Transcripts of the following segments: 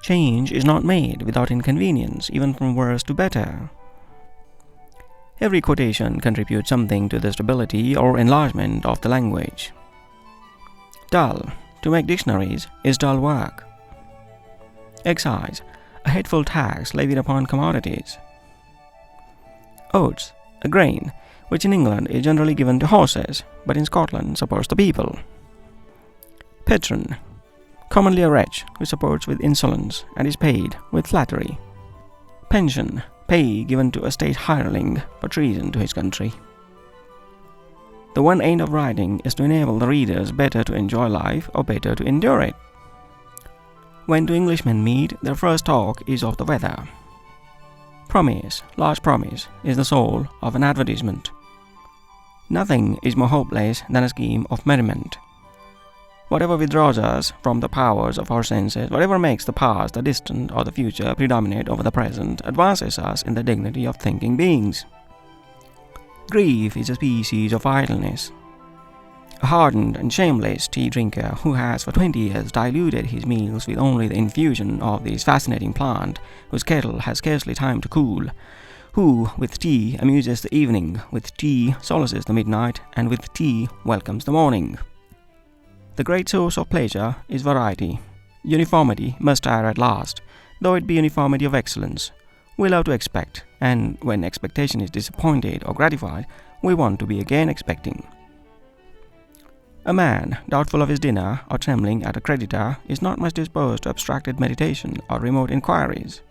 Change is not made without inconvenience, even from worse to better. Every quotation contributes something to the stability or enlargement of the language. Dull. To make dictionaries is dull work. Excise. A hateful tax levied upon commodities. Oats. A grain, which in England is generally given to horses, but in Scotland supports the people. Patron. Commonly a wretch who supports with insolence and is paid with flattery. Pension. Pay given to a state hireling for treason to his country. The one aim of writing is to enable the readers better to enjoy life or better to endure it. When two Englishmen meet, their first talk is of the weather. Promise, large promise, is the soul of an advertisement. Nothing is more hopeless than a scheme of merriment. Whatever withdraws us from the powers of our senses, whatever makes the past, the distant, or the future predominate over the present, advances us in the dignity of thinking beings. Grief is a species of idleness. A hardened and shameless tea drinker who has for 20 years diluted his meals with only the infusion of this fascinating plant, whose kettle has scarcely time to cool, who with tea amuses the evening, with tea solaces the midnight, and with tea welcomes the morning. The great source of pleasure is variety. Uniformity must tire at last, though it be uniformity of excellence. We love to expect, and when expectation is disappointed or gratified, we want to be again expecting. A man, doubtful of his dinner or trembling at a creditor, is not much disposed to abstracted meditation or remote inquiries.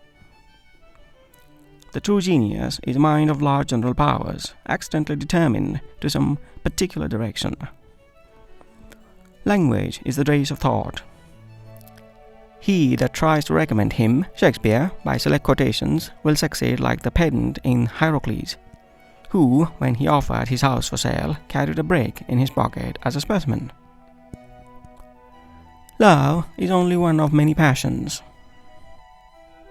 The true genius is a mind of large general powers, accidentally determined to some particular direction. Language is the race of thought. He that tries to recommend him, Shakespeare, by select quotations, will succeed like the pedant in Hierocles, who, when he offered his house for sale, carried a brick in his pocket as a specimen. Love is only one of many passions.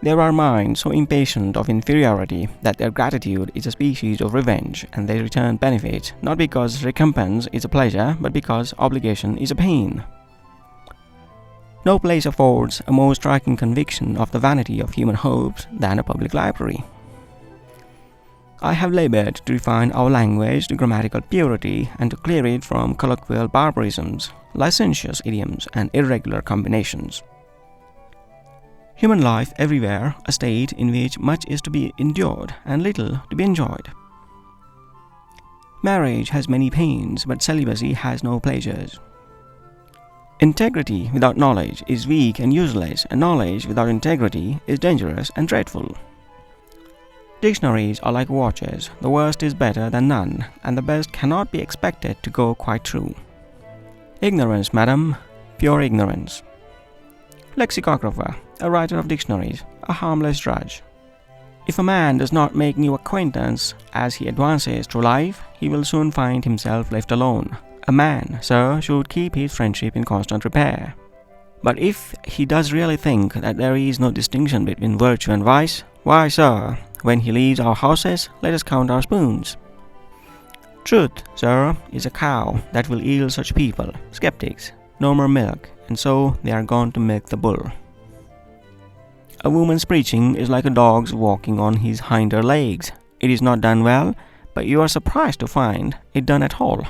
There are minds so impatient of inferiority that their gratitude is a species of revenge, and they return benefits not because recompense is a pleasure, but because obligation is a pain. No place affords a more striking conviction of the vanity of human hopes than a public library. I have labored to refine our language to grammatical purity and to clear it from colloquial barbarisms, licentious idioms, and irregular combinations. Human life everywhere a state in which much is to be endured and little to be enjoyed. Marriage has many pains, but celibacy has no pleasures. Integrity without knowledge is weak and useless, and knowledge without integrity is dangerous and dreadful. Dictionaries are like watches. The worst is better than none, and the best cannot be expected to go quite true. Ignorance, madam, pure ignorance. Lexicographer, a writer of dictionaries, a harmless drudge. If a man does not make new acquaintance as he advances through life, he will soon find himself left alone. A man, sir, should keep his friendship in constant repair. But if he does really think that there is no distinction between virtue and vice, why, sir, when he leaves our houses, let us count our spoons. Truth, sir, is a cow that will yield such people, skeptics, no more milk, and so they are gone to milk the bull. A woman's preaching is like a dog's walking on his hinder legs. It is not done well, but you are surprised to find it done at all.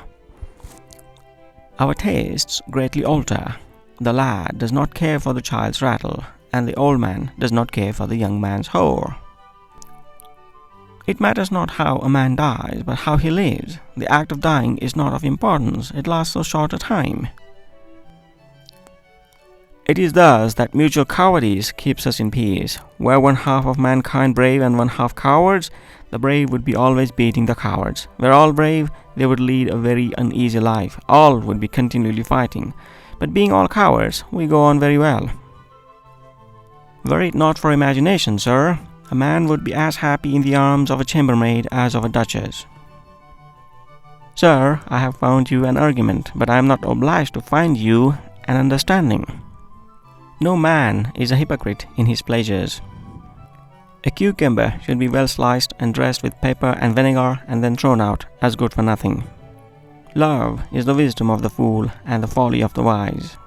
Our tastes greatly alter. The lad does not care for the child's rattle, and the old man does not care for the young man's whore. It matters not how a man dies, but how he lives. The act of dying is not of importance, it lasts so short a time. It is thus that mutual cowardice keeps us in peace. Were one half of mankind brave and one half cowards, the brave would be always beating the cowards. Were all brave, they would lead a very uneasy life. All would be continually fighting. But being all cowards, we go on very well. Were it not for imagination, sir, a man would be as happy in the arms of a chambermaid as of a duchess. Sir, I have found you an argument, but I am not obliged to find you an understanding. No man is a hypocrite in his pleasures. A cucumber should be well sliced and dressed with pepper and vinegar and then thrown out as good for nothing. Love is the wisdom of the fool and the folly of the wise.